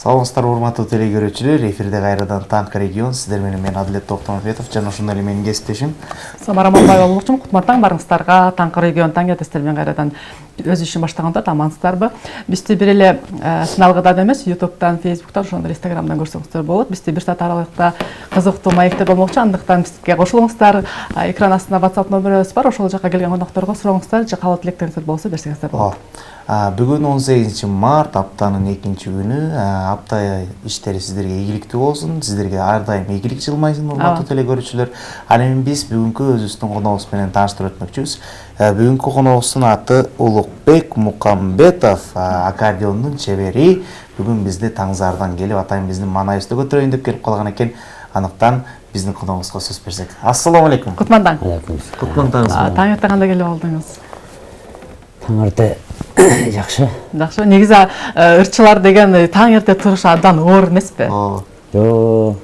Саламатсыздар урматтуу телекөрүүчүлөр, эфирде кайрадан Таңкы регион, сиздер менен мен Адилет Токтомбетов жана ошондой эле менин кесиптешим Самара Мамбаева болчумун. Кутман барыңыздарга. Таңкы регион таң этестер менен кайрадан өз ишин баштаганда амансыздарбы? Бизди бир эле сыналгыдан эмес, YouTube'дан, Facebook'тан, ошондой эле Instagram'дан көрсөңүздөр болот. Бизди бир саат аралыкта кызыктуу маектер болмокчу, андыктан бизге кошулуңуздар. Экран астында WhatsApp номерибиз бар, ошол жака келген конокторго сурооңуздар же каалоо тилектериңиздер болсо берсеңиздер болот. Бүгүн 18 март, аптанын 2-күнү. Апта иштери сиздерге ийгиликтүү болсун, сиздерге ар дайым ийгилик жылмайсың, урматтуу телекөрүүчүлөр. Ал эми биз бүгүнкү өзүбүздүн коногубуз менен тааныштырып өтмөкчүбүз. Бүгүнкү коногубуздун аты Улукбек Мукамбетов, аккордеондун чебери. Бүгүн бизде Таңзаардан келип, атайын биздин маанайыбызды көтөрөйүн деп келип калган экен. Анықтан биздин коногубузга сөз берсек. Ассаламу алейкум. Кутман таң. Кутман таңыз. Таң эрте кандай келип алдыңыз? Таң эрте жакшы. Жакшы. Негизи ырчылар деген таң эрте туруш абдан оор эмеспи? Жо.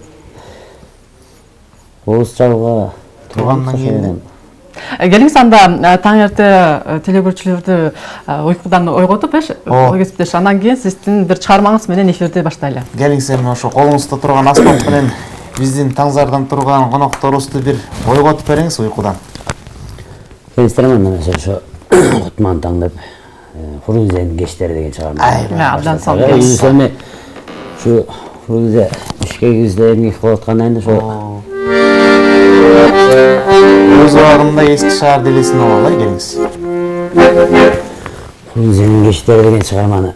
Оз чалга тургандан кийин Келиңиз анда таң эрте телекөрүүчүлөрдү уйкудан ойготуп, ой кесиптеш, андан кийин сиздин бир чыгармаңыз менен эфирди баштайлы. Келиңиз эми ошо колуңузда турган аспап менен биздин Таңзаардан турган конокторубузду бир ойготуп бериңиз уйкудан. Келиңиздер ошо Кутман таң деп Фрунзенин кештери деген чыгарма. Абдан сонун. Эми ушу Фрунзе Бишкегибизде эмгек кылып аткандан кийин ошо өз убагында эски шаар делесин алалы, келиңиз. Фрунзенин кештери деген чыгарманы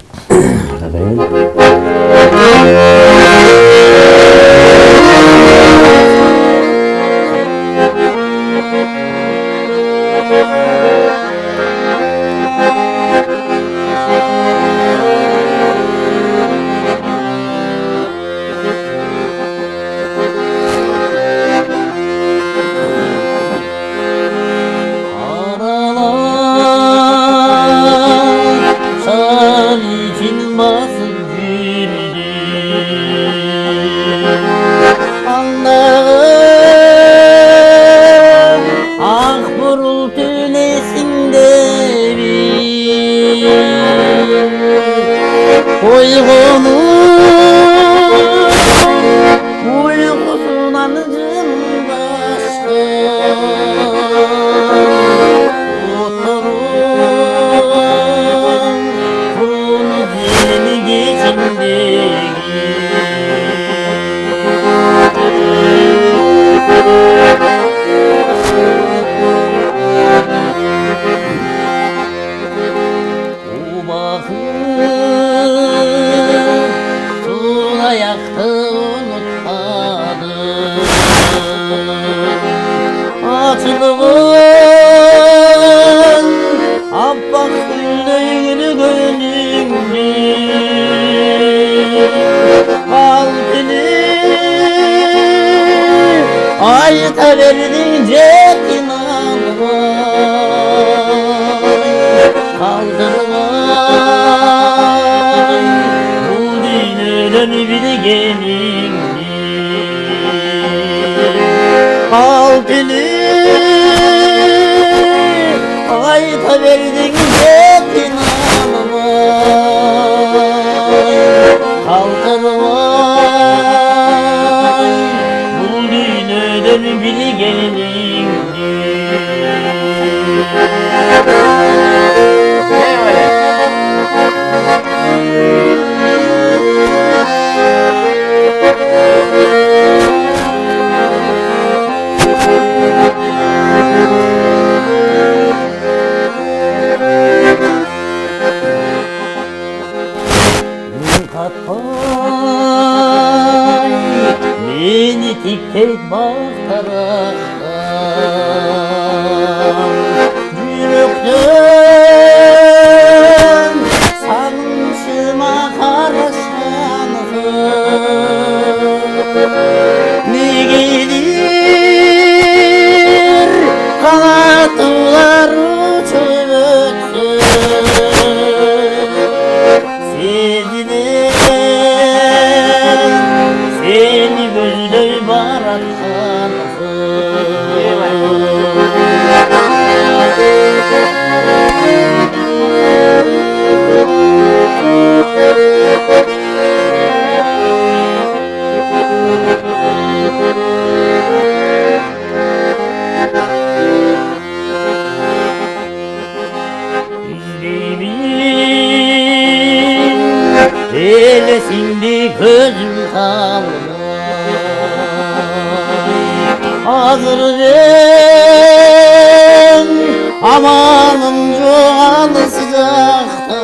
Amanın joğalı sıcakta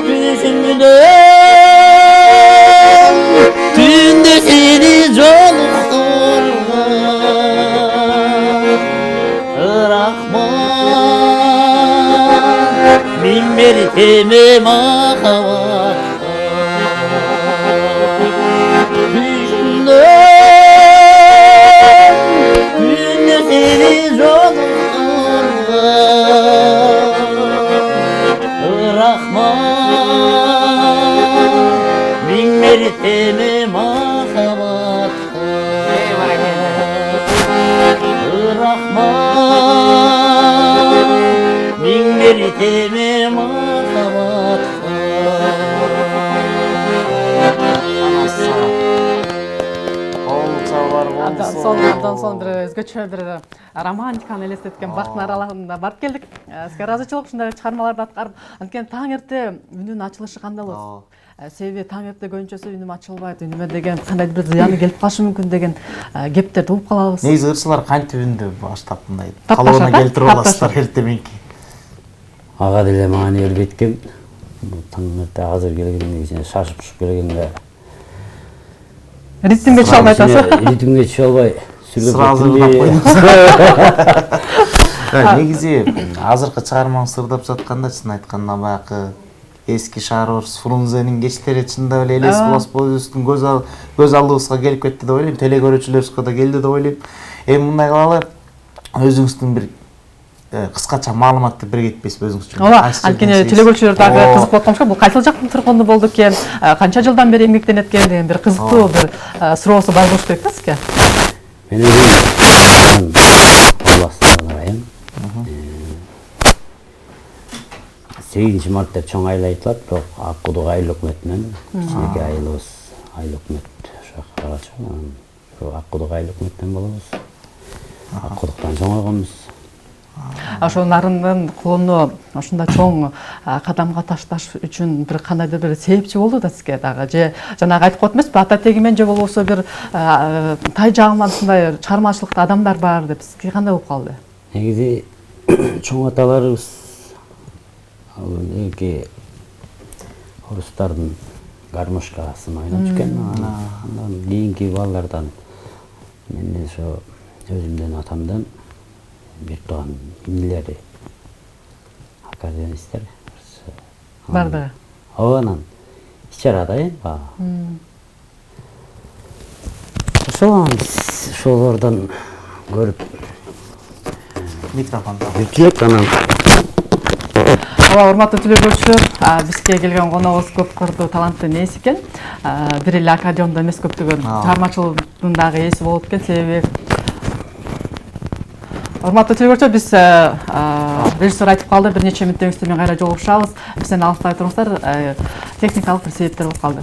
düşündüm tünde seni jolukturgan Rahman bin mertebe mahabat Rahman bin mertebe mahabat Rahman bin mertebe mahabat Абдан соң бір өзгөчө бір романтиканы элестеткен бактын аралыгына барып келдик. Сизге ыраазычылык ушундай чыгармаларды аткарып, анткени таң эрте үнүнүн ачылышы кандай болот? Себеби таң эрте көбүнчөсү үнүм ачылбайт, үнүмө деген кандайдыр бир зыяны келип калышы мүмкүн деген кептерди угуп калабыз. Негизи ырсылар кантип үнүндө баштап мындай калыбына келтирип аласыздар эрте мененки. Ага деле мага бербейт экен. Таң эрте азыр келгенде шашып ушуп келгенде Ритмге түшө албай атасыз. Ритмге түшө албай Сразу негизи азыркы чыгарманы сырдап жатканда чын айтканда баягы эски Шаарыбыз Фрунзенин кечтери чында эле элес болобуздун көз алдыбызга келип кетти деп ойлойм. Теле көрүүчүлөрүбүзгө да келди деп ойлойм. Эми мындай кылалы, өзүңүздүн бир кыскача маалыматты бере кетпейсизби өзүңүз үчүн? Ооба, анткени теле көрүүчүлөр дагы кызык болуп калышкан. Бул кайсыл жактын тургуну болду экен, канча жылдан бери эмгектенет экен деген бир кызыктуу бир суроосу бар болуш керек да сизге. Мен өзүм Областан район. 8 март деп чоң айыл айтылат, бирок Аккудук айыл өкмөтүнөн кичинекей айылыбыз, айыл өкмөт ошо карачу. Аккудук айыл өкмөтүнөн болобуз. Аккудуктан чоңойгонбуз. Ошо нарындын кулуну ошондой чоң кадамга ташташ үчүн бир кандайдыр бир себепчи болду да сизге дагы, же жанагы айтып коет эмеспи, ата тегимен же болбосо бир тай жагынан ушундай чыгармачылыкта адамдар бар деп сизге кандай болуп калды? Негизи чоң аталарыбыз эки орустардын гармошкасын ойноп жүргөн. Андан кийинки балдардан мен ошо өзүмдүн атамдан бир тууган инилери аккордеонисттер Бар да. Ооба, анан ич-чарада баягы. Ошолордон көрүп Микрофонду жүрчүлүк анан Ооба, урматтуу теле көрүүчүлөр, бизге келген коногубуз көп кырдуу таланттуу нээси экен. Бир эле аккордеондо эмес, көптөгөн чыгармачылыктын дагы ээси болот экен. Себеби урматтуу теле көрүүчүлөр, биз режиссер айтып калды, бир нече мүнөттөн кийин менен кайра жолугушабыз. Бизден алыстабай туруңуздар, техникалык бир себептер болуп калды.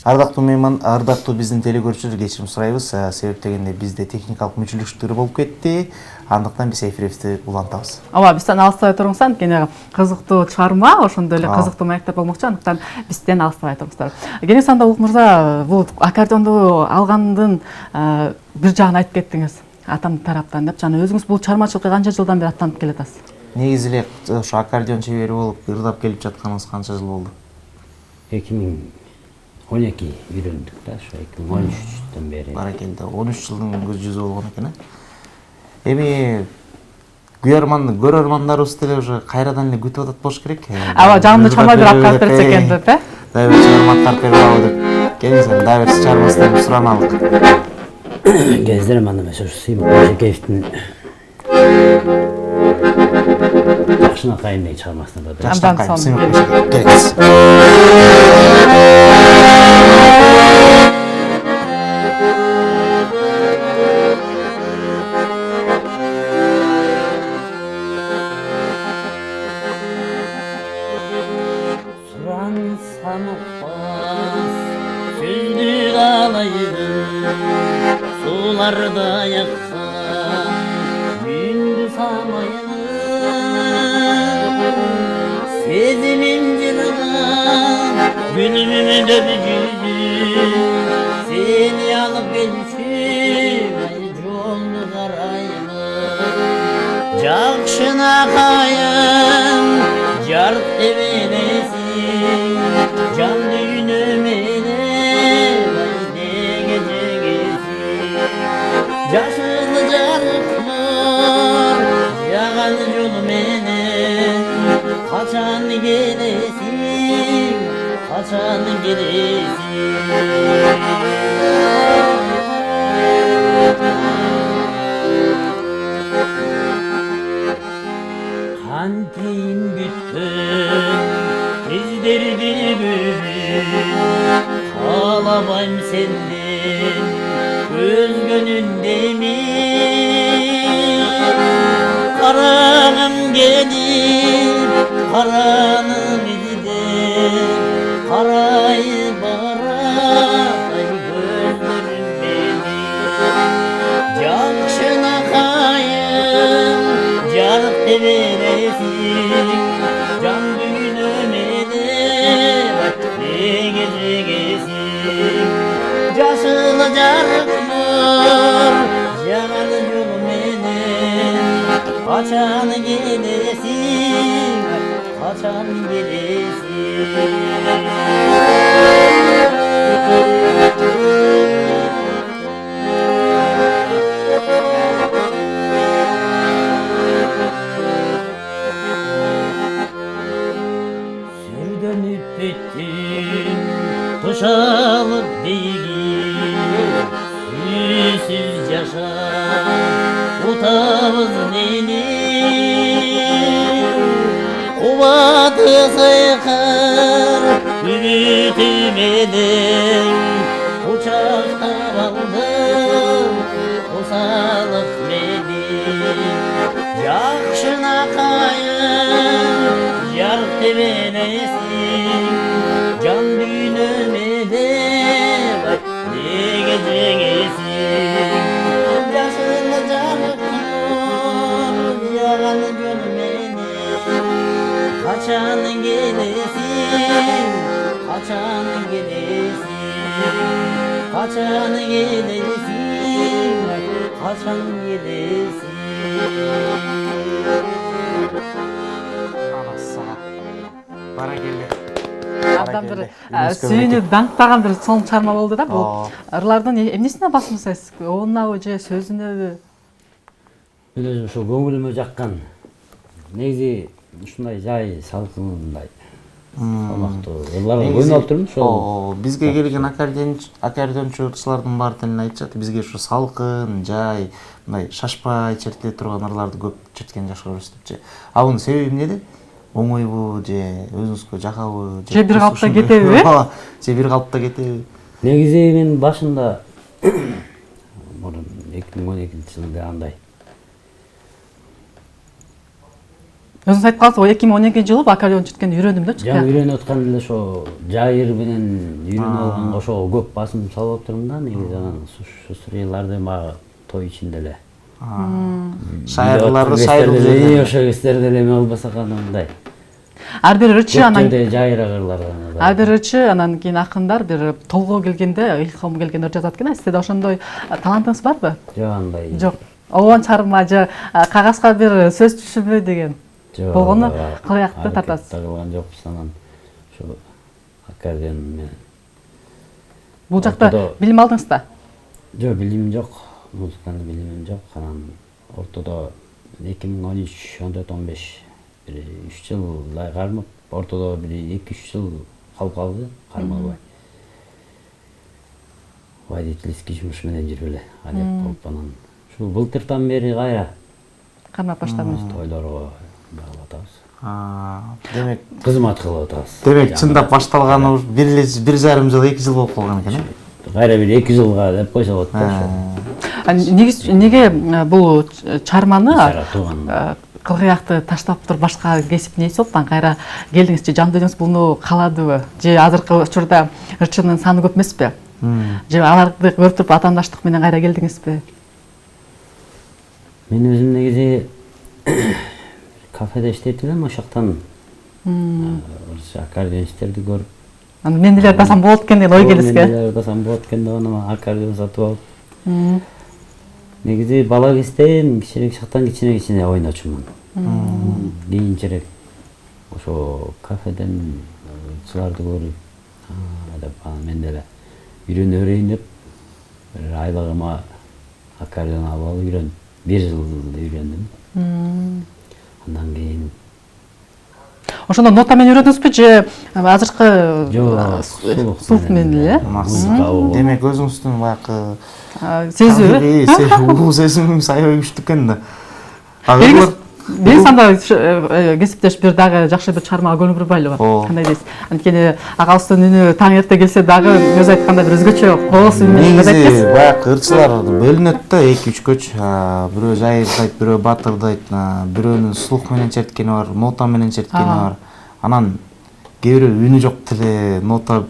Ардактуу мейман, ардактуу биздин теле көрүүчүлөр, кечирим сурайбыз. Себеп дегенде бизде техникалык мүчүлүштөр болуп кетти. Андыктан биз эфирибизди улантабыз. Ооба, бизден алыстабай туруңуздар, анткени кызыктуу чыгарма, ошондой эле кызыктуу маектер болмокчу, андыктан бизден алыстабай туруңуздар. Кенен санда Улук мырза, бул аккордеонду алгандын бир жагын айтып кеттиңиз, атам тараптан деп. Жана өзүңүз бул чыгармачылыкка канча жылдан бери аттанып келатасыз? Негизи эле ошо аккордеон чебери болуп ырдап келип жатканыбыз канча жыл болду? 2012 үйрөндүк да, ошо 2013-төн бери. Баракелде, 13 жылдын көз жүзү болгон экен. Эми көрөрмандарыбыз деле уже кайрадан эле күтүп атат болуш керек. Ооба, жагымдуу чыгарма бир аткарып берсек экен деп, дагы бир чыгарма аткарып берип алалы деп. Келиңиздер, дагы бир чыгармасынан сураналык. Кездер мана ошо Сыймык Башекеевдин Жакшынакайым деген чыгармасына да. Жакшынакайым, Сыймык Башекеев. Келиңиз. Sularda yaksan gündüz samayını Sezimim cırgan Gülümdür yüzüm seni alıp gelişim yolunu karaylı Jakşına kayın yar evenesin Can düğünümene ne gece geçsin Yaşlı carıklar yağan yol mene Kaçan gelesin Kaçan gelesin Kantin bütün izlerdi bugün Ağlamayım senden göz gönlünde mi Karanım gelip karanım gider Karayı baray gözlerim benim Yakşına kayın Yarık deveresin Can düğünüme de bak ne gece geçsin Yaşılı carıklar Yalan yol benim Kaçan gelesin Kaçan gelesin Sürgünüp bittin Tuşalıp değil Yüzsüz yaşar Utamız neni Kuvatı sayıkar Ümitümeden Uçakta kaldım Usalık benim Yakşına kayın Yar devenesin Can düğünüme de bak ne gece geçsin Yaşlı carıklar Yalan gönlümene Kaçan gelesin Kaçan gelesin Kaçan gelesin Kaçan gelesin Анасы бара келе абдан бир сүйүнүп даңктаган бир сонун чыгарма болду да бул ырлардын эмнесине басмасаңыз оонунабы же сөзүнөбү Өзүм ошо көңүлүмө жаккан негизи ушундай жай салкындай салмактуу ырларды ойноп турмун ошол бизге келген аккордеончулардын баары тилин айтышат бизге ушу салкын жай мындай шашпай чертиле турган ырларды көп черткен жакшы көрөбүз депчи а бунун себеби эмнеде оңойбу же өзүңүзгө жакабы же бир калыпта кетеби же бир калыпта кетеби негизи мен башында мурун 2012-жылда андай өзүңүз айтып калдыңыз 2012-жылы аккордеон черткенди үйрөндүм деп жаңы үйрөнүп атканда эле ошо жайыр менен үйрөнүп алганга ошого көп басым салып атырмын да негизи анан ушу сырларды мага той ичинде эле шайырларды ошо кестерде эле эме кылбасак анандай ар бир ырчы анан жайыраак ырлар ар бир ырчы анан кийин акындар бир толгоо келгенде илхом келгенде ыр жазат экен сизде ошондой талантыңыз барбы жок андай жок обон чарма же кагазга бир сөз түшүрбө деген болгону кылыякты тартасыз кылган жокпуз анан ушу аккордеон менен бул жакта билим алдыңыз да жок билимим жок музыканы билимим жок анан ортодо 2013-14-15 бир 3 жылдай кармап ортодо бир 2-3 жыл калып калды кармалбай водительский жумуш менен жүрүп эле алек болуп анан ушу былтыртан бери кайра кармап баштадыңыз тойлорго багып атабыз демек кызмат кылып атабыз демек чындап башталганы бир жарым жыл 2 жыл болуп калган экен кайра бир 2 жылга деп койсо болот да неге бул чарманы кылгыякты таштап туруп башка кесип нээси болуп анан кайра келдиңиз же жандүнүңүз буну кааладыбы же азыркы учурда ырчынын саны көп эмеспи же аларды көрүп туруп атаандаштык менен кайра келдиңизби мен өзүм негизи кафеде иштейт элем ошол жактан аккордеонисттерди көрүп Аны мен деле ырдасам болот экен деген ой келеске. Мен деле ырдасам болот экен деп анан аккордеон сатып алып. Негизи бала кезден кичине шактан кичине ойночумун. Кийинчерээк ошо кафеден чыларды көрүп, деп мен деле үйрөнө берейин деп бир айлыгыма аккордеон алып үйрөнүп, 1 жыл үйрөндүм. Андан кийин Ошондо нота менен үйрөндүңүзбү же азыркы слух менен эле? Демек өзүңүздүн баягы сезүү сезимиңиз аябай күчтүү экен да. Мен санда кесиптеш бир дагы жакшы бир чыгармага көңүл бурбайлы го. Кандай дейсиз? Анткени агабыздын үнү таң эрте келсе дагы өз айткандай бир өзгөчө кооз үн менен негизи баягы ырчылар бөлүнөт да 2-3көч. Бирөө жайырдайт, бирөө батырдайт, бирөөнүн слух менен черткени бар, нота менен черткени бар. Анан кээ бирөө үнү жок деле нота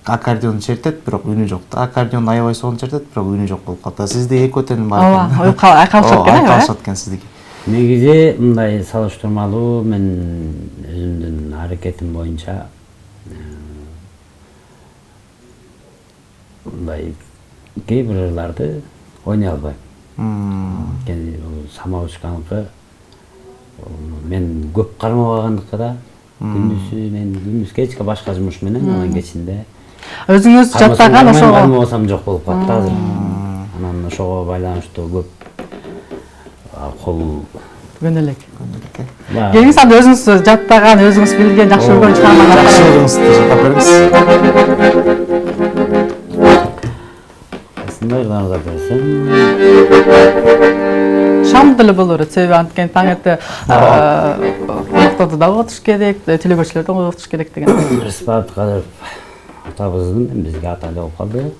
аккордеон чертет, бирок үнү жок. Аккордеон аябай сонун чертет, бирок үнү жок болуп калат. Сизде экөө тең бар экен. Ооба, айкалышат экен. Айкалышат экен сиздики. Негизи мындай салыштырмалуу мен өзүмдүн аракетим боюнча мындай кээ бир ырларды ойной албайм. Анткени самоучканыкы мен көп кармабагандыкка да күндүз кечке башка жумуш менен, анан кечинде өзүңүз жаттаган ошого кармабасам жок болуп калат азыр. Анан ошого байланыштуу көп кол Гөнелек. Келиңиз анда өзүңүз жаттаган, өзүңүз билген, жакшы көргөн чыгармаларды жакшылыгыңызды жаттап бериңиз. Кандай ырларды берсем? Шам деле боло берет, себеби анткени таң эрте конокторду да угутуш керек, телекөрчүлөрдү угутуш керек деген. Рыспат Кадыров атабыздын бизге ата болуп калды.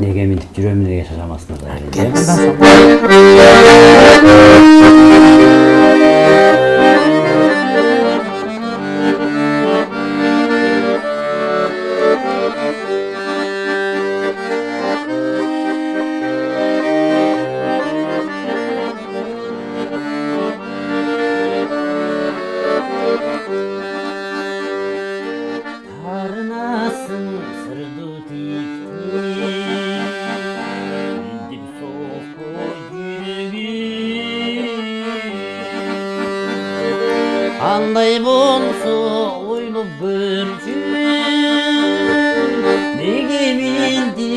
Неге мынтип жүрөмүн деген шашамасына Андай болсо ойлоп көрчү неге мынтип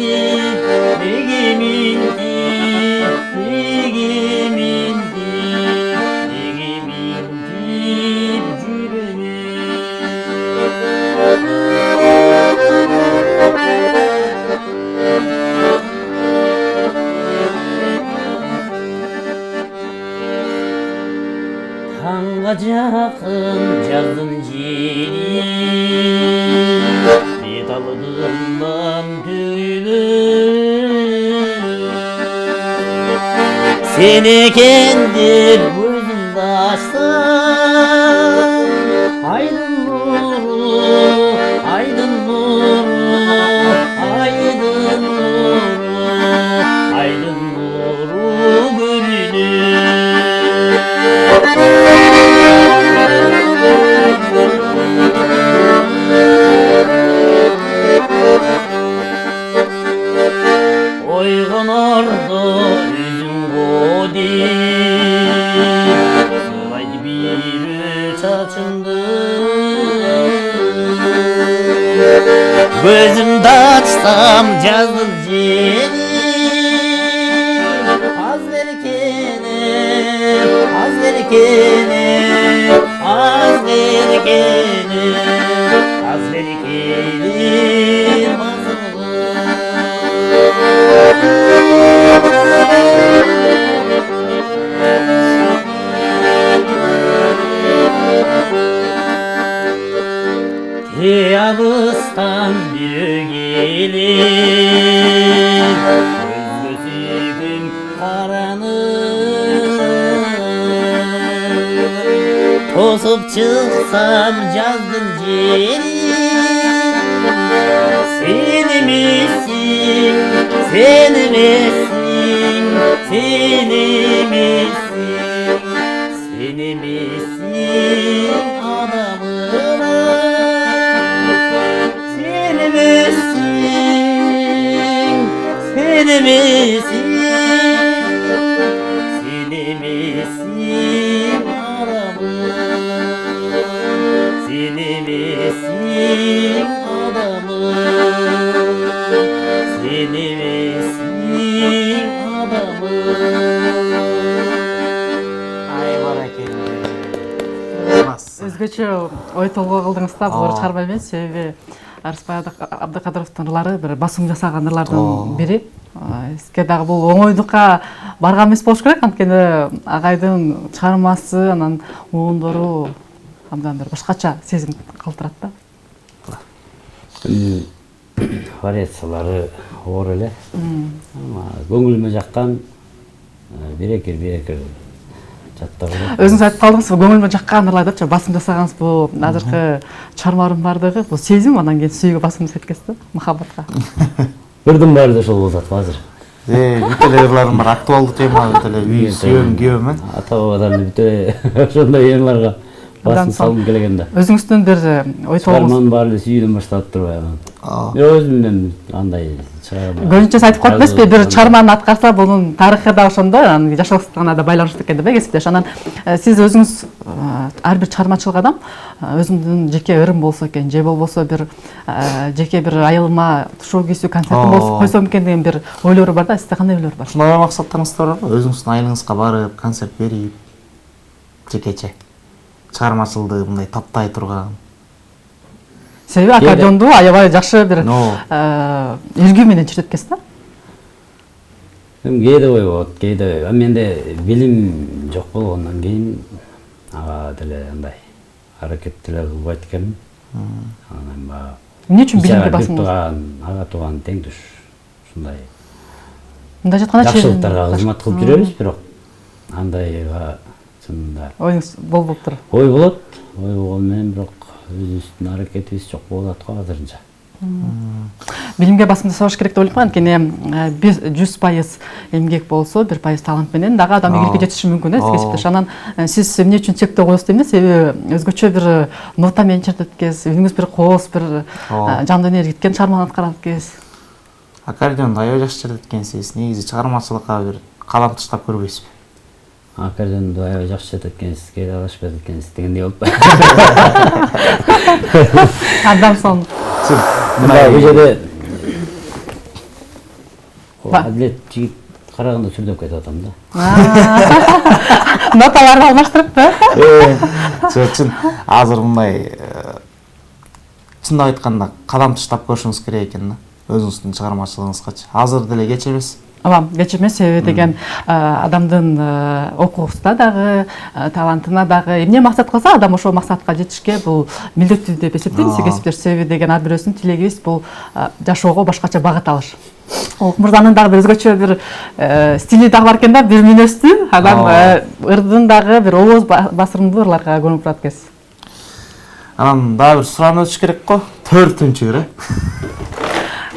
Tanga жақын жаздын жери Беталыдымдан түйіліп Сен екен деп көзімді ашсам Айдын нұру, айдын нұру, айдын нұру, айдын нұру Ойғанарда өзің қодеп Сылайды бері чачымды Көзімді açsam жаздың жері Az berkenim, az berkenim, az berkenim, az berkenim Alıstan bir gelip Gözüm karanık Tosup çıksam yazdım yeri Seni misin, seni misin, seni misin, seni misin adamım Sen misin? Sen misin adamım? Sen misin adamım? Sen misin adamım? Ай баракелде. Өзгөчө ой толгой кылдыңыз да бул чыгарма эмес, себеби Арыспай Абдыкадыровдун ырлары бир басым жасаган ырлардын бири. Сизге дагы бул оңойдукка барган эмес болуш керек, анткени агайдын чыгармасы, анан оондору абдан бир башкача сезим калтырат да. Вариациялары оор эле. Көңүлүмө жаккан бирекер жаттап эле. Өзүңүз айтып калдыңыз, көңүлүмө жаккан ырлар депчи, басым жасаганыз бул азыркы чыгармалардын бардыгы бул сезим, анан кийин сүйүүгө басым жасайт экенсиз да, махаббатка. Бирдин баары да ошол болуп атат азыр. Бүт эле ырлардын бар актуалдуу тема, бүт эле үй, сүйөм, күйөөм. Ата бабадан бүт ошондой эмелерге басым салгым келген да. Өзүңүздүн бир ой толгоңуз. Чыгарманын баары эле сүйүүдөн башталып турбайбы? Өзүмдөн андай чыгарма. Көбүнчө айтып коет эмеспи, бир чыгарманы аткарса bunun тарыхы да ошондой, анан жашообузга да байланыштуу экен деп кесиптеш. Анан сиз өзүңүз ар бир чыгармачыл адам өзүңдүн жеке өрүм болсо экен, же болбосо бир жеке бир айылыма шоу кесүү концертин болсо койсом экен деген бир ойлору бар да, сизде кандай ойлор бар? Ушундай максаттарыңыз барбы? Өзүңүздүн айылыңызга барып, концерт берип, жекече чыгармачылды мындай таптай турган. Себеби аккордеонду аябай жакшы бир илгүү менен чыртып экенсиз да? Кээде ой болот, кээде менде билим жок болгондон кийин ага деле андай аракет деле кылбайт экенмин. Анан баягы Эмне үчүн билимге басым? Ага тууган теңдеш ушундай. Мындай жатканда жакшылыктарга кызмат кылып жүрөбүз, бирок андайга чынында оюңуз болбоптур. ой болот, ой болгону менен бирок өзүбүздүн аракетибиз жок болуп атат го азырынча. Билимге басым жасаш керек деп ойлойм, анткени 100% эмгек болсо, 1% талант менен дагы адам ийгиликке жетиши мүмкүн, сиз кесиптеш. Анан сиз эмне үчүн чектөө коесуз дейм да, себеби өзгөчө бир нота менен чыртып экенсиз, үнүңүз бир кооз, бир жан дүние кеткен чыгарманы аткарат экенсиз. Аккордеонду аябай жакшы чыртат экенсиз. Негизи чыгармачылыкка бир калам таштап көрбөйсүзбү? Аккордеонду аябай жакшы чыртат экенсиз, кээде адашпайт экенсиз дегендей болуп калат. Адам сон. Мына бул жерде Адилет жигит караганда сүрдөп кетип атам да. Ноталарды алмаштырып да? Чын, азыр мындай чындап айтканда кадам таштап көрүшүңүз керек экен да, өзүңүздүн чыгармачылыгыңызгачы. Азыр деле кеч эмес. Кеч эмес, себеби деген адамдын окуусуна дагы, талантына дагы эмне максат кылса, адам ошол максатка жетишке бул милдеттүү деп эсептейм, сиз кесиптеш. Себеби деген ар бирөөсүнүн тилегибиз бул жашоого башкача багыт алыш. Улук мырзанын дагы бир өзгөчө бир стили дагы бар экен да, бир мүнөздүү, анан ырдын дагы бир ооз басырымдуу ырларга көнүп турат экенсиз. Анан дагы бир суроонун өтүш керек го, 4-чү ыры.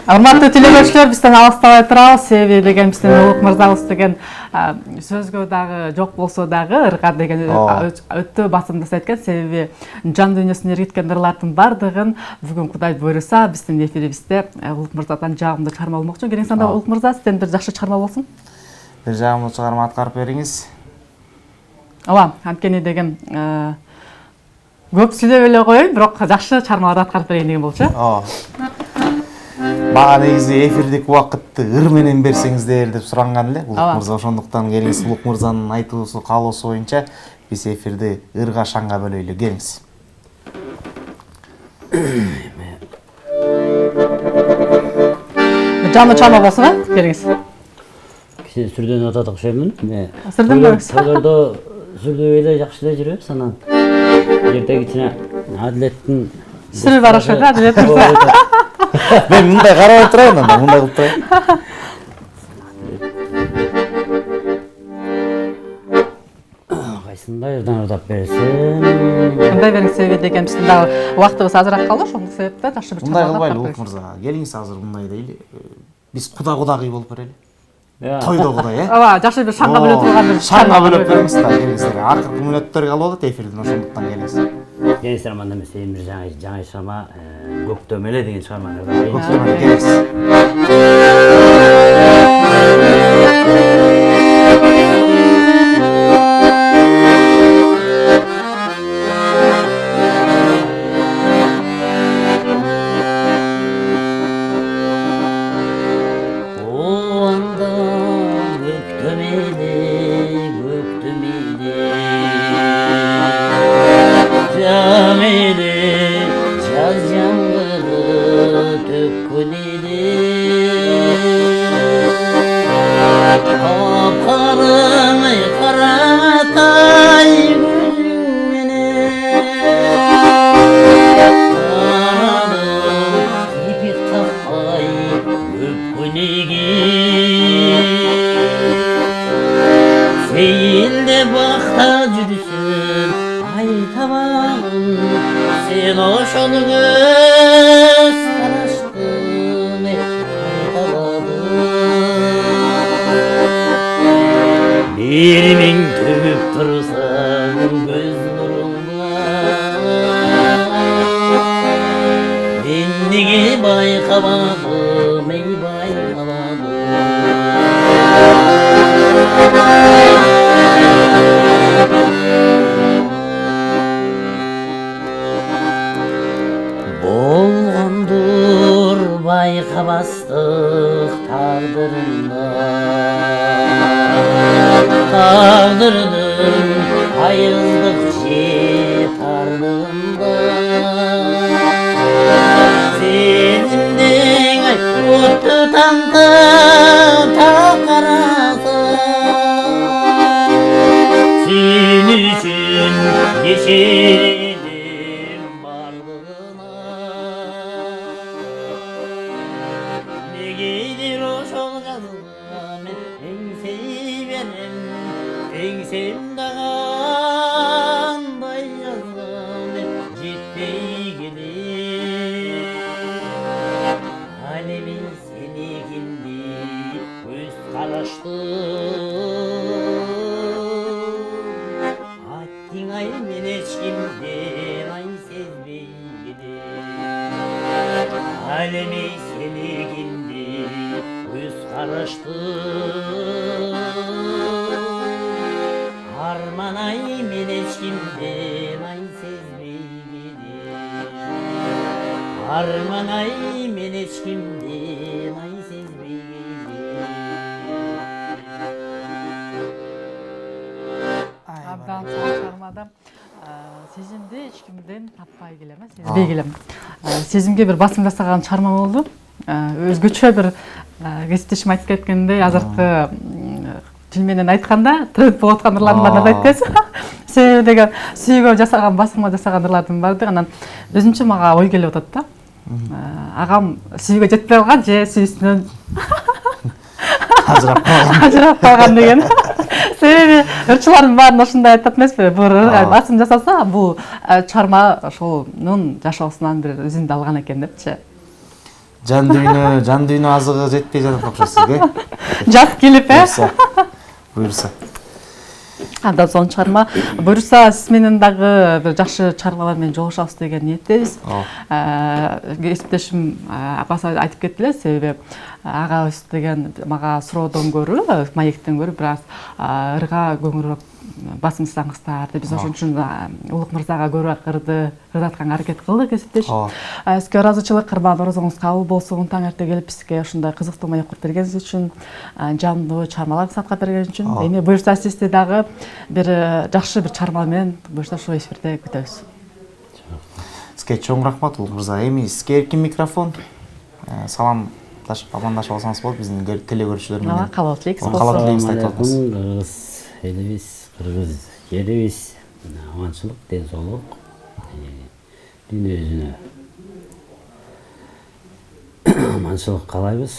Урматтуу телекөрүүчүлөр, бизден алыстабай турабыз, себеби деген биздин Улук мырзабыз деген сөзгө дагы жок болсо дагы ырга деген өтө басымдуу экен, себеби жан дүйнөсүн эргиткен ырлардын бардыгын бүгүн Кудай буйруса биздин эфирибизде Улук мырзадан жагымдуу чыгарма болмокчу. Келиңиз анда Улук мырза, сизден бир жакшы чыгарма болсун. Бир жагымдуу чыгарма аткарып бериңиз. Анткени деген көп сүйлөп эле коеюн, бирок жакшы чыгармаларды аткарып берейин деген болчу. Мага негизи эфирдик убакытты ыр менен берсеңиздер деп суранган эле Улук мырза, ошондуктан келиңиз Улук мырзанын айтуусу, каалоосу боюнча биз эфирди ырга шаңга бөлөйлү. Келиңиз. Жаны чама болсун, келиңиз. Киши сүрдөн атат окшоймун. Сүрдөн көрүңүз. Тойлордо сүрдөй эле жакшы эле жүрөбүз, анан жерде кичине Адилеттин сүрү бар ошо, Адилет мырза. Мен мындай карабай турайын, анда мындай кылып турайын. Кайсындай ырдан ырдап берсем? Мындай бериңиз, себеби деген биздин дагы убактыбыз азыраак калды, ошондук себептен жакшы бир мындай кылбайлы Улук мырза. Келиңиз азыр мындай дейли. Биз кудагый болуп берели. Тойдо кудай, жакшы бир шаңга бөлө турган бир шаңга бөлөп бериңиз да, келиңиздер. Акыркы мүнөттөргө алып атат эфирдин, ошондуктан келиңиз. Келиңиздер, мында эмес, бир жаңы чыгарма, көктөм эле деген чыгарманы келиңиз. жаңбыры төккөн эле капкараңай каратай көзүң менен карадым кипик таппай өпкөнеге сейилде бакта жүрсүн айтабагым сен ошол көз караштын айтабадым мээримиң төгүп турсаң көз нурумда мен неге байкабадым эй байкабадым болгондур байкабастык тагдырдын айыздык же тардыгында сезимдең отту тамды такараса сен үчүн кечирдим бардыгына негедир ошол жазга мен эңсей берем эңсем дагы андай жазга мен жетпей келем ал эми сеникинди көз караштым аттиң ай мен эч кимден ай сезбей келем ал эми сеникинди көз караштым арман ай мен эч кимден ай сезбей келем арман ай мен эч кимден ай сезбей келем абдан сонун чармада сезимди эч кимден таппай келем сезбей келем сезимге бир басым жасаган чарма болду өзгөчө бир кесиптешим айтып кеткендей азыркы тил менен айтканда тренд болуп аткан ырлардын баарын айтып кетсин себеби деген сүйгө жасаган басымга жасаган ырлардын баардыгы анан өзүнчө мага ой келип атат да агам сүйгө жетпей калган же сүйүүсүнөн ажырап калган деген себеби ырчылардын баарын ошондой айтат эмеспи бул басым жасаса бул чарма ошонун жашоосунан бир үзүндү алган экен депчи жан дүйнө азыгы жетпей жатат окшойт сизге жас келип буюрса абдан сонун чарма буюрса сиз менен дагы бир жакшы чармалар менен жолугушабыз деген ниеттебиз кесиптешим апасы айтып кетти эле себеби агабыз деген мага суроодон көрө маектен көрө бир аз ырга көңүлүрөөк басым жасаңыздар деп биз ошон үчүн улук мырзага көбүрөөк ырдатканга аракет кылдык кесиптеш сизге ыраазычылык кырман орозоңуз кабыл болсун таң эрте келип бизге ушундай кызыктуу маек куруп бергениңиз үчүн жандуу чармалар саткап бергениңиз үчүн эми буюрса сизди дагы бир жакшы бир чарма менен буюрса ушул эфирде күтөбүз сизге чоң рахмат улук мырза эми сизге эркин микрофон саламдашып амандашып алсаңыз болот биздин телекөрүүчүлөр менен кабыл тилейбиз кабыл тилейбизди айтып атыңыз кыргыз элибиз кыргыз жерибиз аманчылык ден соолук дүйнө жүзүнө аманчылык каалайбыз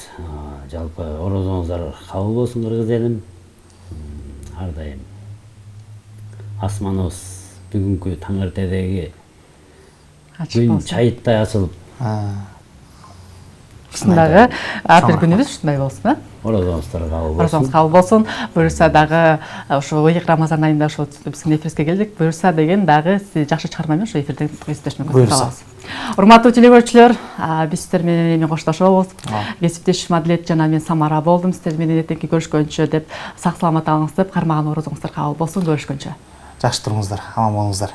жалпы орозоңуздар кабыл болсун кыргыз элим ар дайым асманыбыз бүгүнкү таң эртедеги күн чайыттай ачылып ушундагы ар бир күнүбүз ушундай болсун орозоңуздар кабыл болсун орозоңуз кабыл болсун буюрса дагы ушу ыйык рамазан айында ушу биздин эфирибизге келдик буюрса деген дагы сиз жакшы чарма менен ушу эфирден кесиптешиме көрсөтө алабыз урматтуу телекөрүүчүлөр биз сиздер менен эми коштошобуз кесиптешим Адилет жана мен Самара болдум сиздер менен эртеңки көрүшкөнчө деп сак саламат алыңыз деп кармаган орозоңуздар кабыл болсун көрүшкөнчө жакшы туруңуздар аман болуңуздар